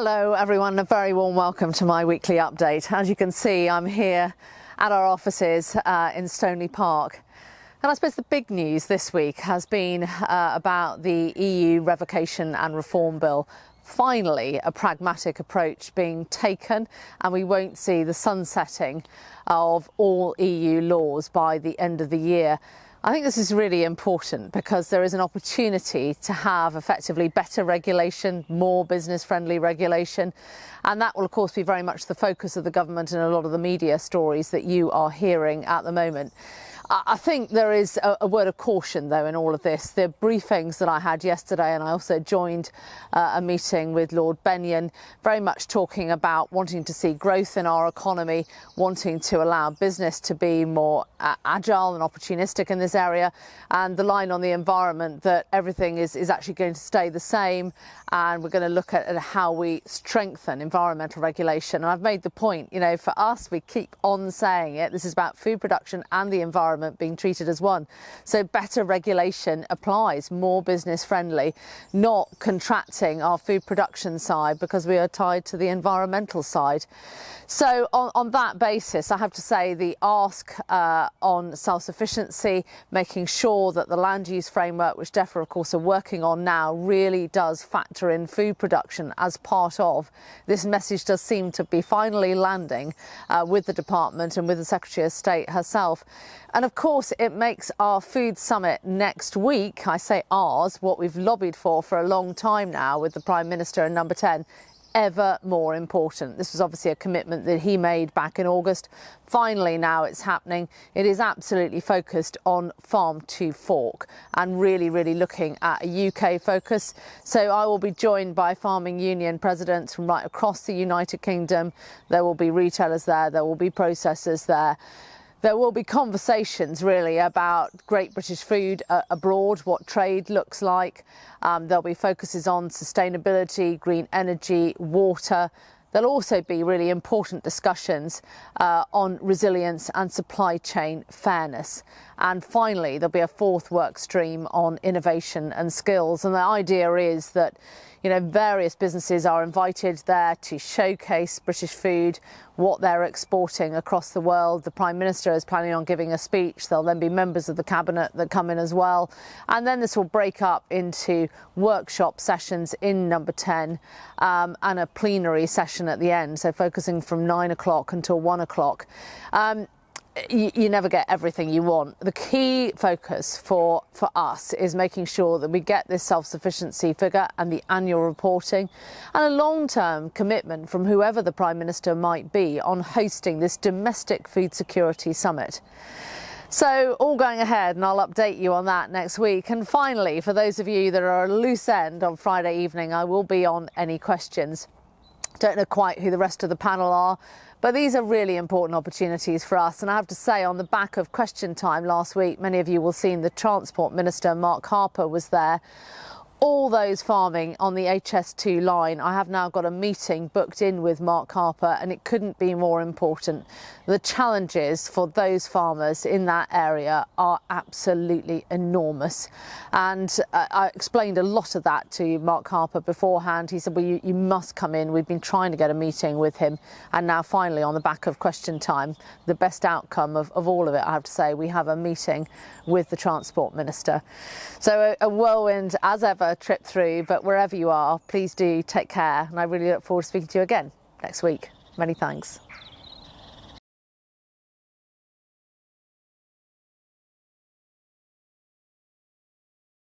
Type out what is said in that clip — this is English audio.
Hello everyone, a very warm welcome to my weekly update. As you can see, I'm here at our offices in Stoneleigh Park. And I suppose the big news this week has been about the EU Revocation and Reform Bill. Finally, a pragmatic approach being taken, and we won't see the sunsetting of all EU laws by the end of the year. I think this is really important because there is an opportunity to have effectively better regulation, more business-friendly regulation, and that will of course be very much the focus of the government and a lot of the media stories that you are hearing at the moment. I think there is a word of caution, though, in all of this. The briefings that I had yesterday, and I also joined a meeting with Lord Benyon, very much talking about wanting to see growth in our economy, wanting to allow business to be more agile and opportunistic in this area, and the line on the environment that everything is actually going to stay the same, and we're going to look at how we strengthen environmental regulation. And I've made the point, you know, for us, we keep on saying it, this is about food production and the environment being treated as one. So better regulation applies, more business friendly, not contracting our food production side because we are tied to the environmental side. So on that basis, I have to say the ask on self-sufficiency, making sure that the land use framework, which DEFRA of course are working on now, really does factor in food production as part of. This message does seem to be finally landing with the department and with the Secretary of State herself. And of course, it makes our food summit next week, I say ours, what we've lobbied for a long time now with the Prime Minister and Number 10, ever more important. This was obviously a commitment that he made back in August. Finally, now it's happening. It is absolutely focused on farm to fork and really looking at a UK focus. So I will be joined by farming union presidents from right across the United Kingdom. There will be retailers there, there will be processors there. There will be conversations really about great British food abroad, what trade looks like. There'll be focuses on sustainability, green energy, water. There'll also be really important discussions on resilience and supply chain fairness. And finally, there'll be a fourth work stream on innovation and skills. And the idea is that, you know, various businesses are invited there to showcase British food, what they're exporting across the world. The Prime Minister is planning on giving a speech. There'll then be members of the Cabinet that come in as well. And then this will break up into workshop sessions in Number 10 and a plenary session at the end, so focusing from 9 o'clock until 1 o'clock. You never get everything you want. The key focus for us is making sure that we get this self-sufficiency figure and the annual reporting and a long-term commitment from whoever the Prime Minister might be on hosting this domestic food security summit. So all going ahead, and I'll update you on that next week. And finally, for those of you that are a loose end on Friday evening, I will be on Any Questions. Don't know quite who the rest of the panel are, but these are really important opportunities for us. And I have to say, on the back of Question Time last week, many of you will have seen the Transport Minister, Mark Harper, was there. All those farming on the HS2 line, I have now got a meeting booked in with Mark Harper, and it couldn't be more important. The challenges for those farmers in that area are absolutely enormous. And I explained a lot of that to Mark Harper beforehand. He said, well, you must come in. We've been trying to get a meeting with him. And now finally, on the back of Question Time, the best outcome of all of it, I have to say, we have a meeting with the Transport Minister. So a whirlwind, as ever, trip through, but wherever you are, please do take care. And I really look forward to speaking to you again next week. Many thanks.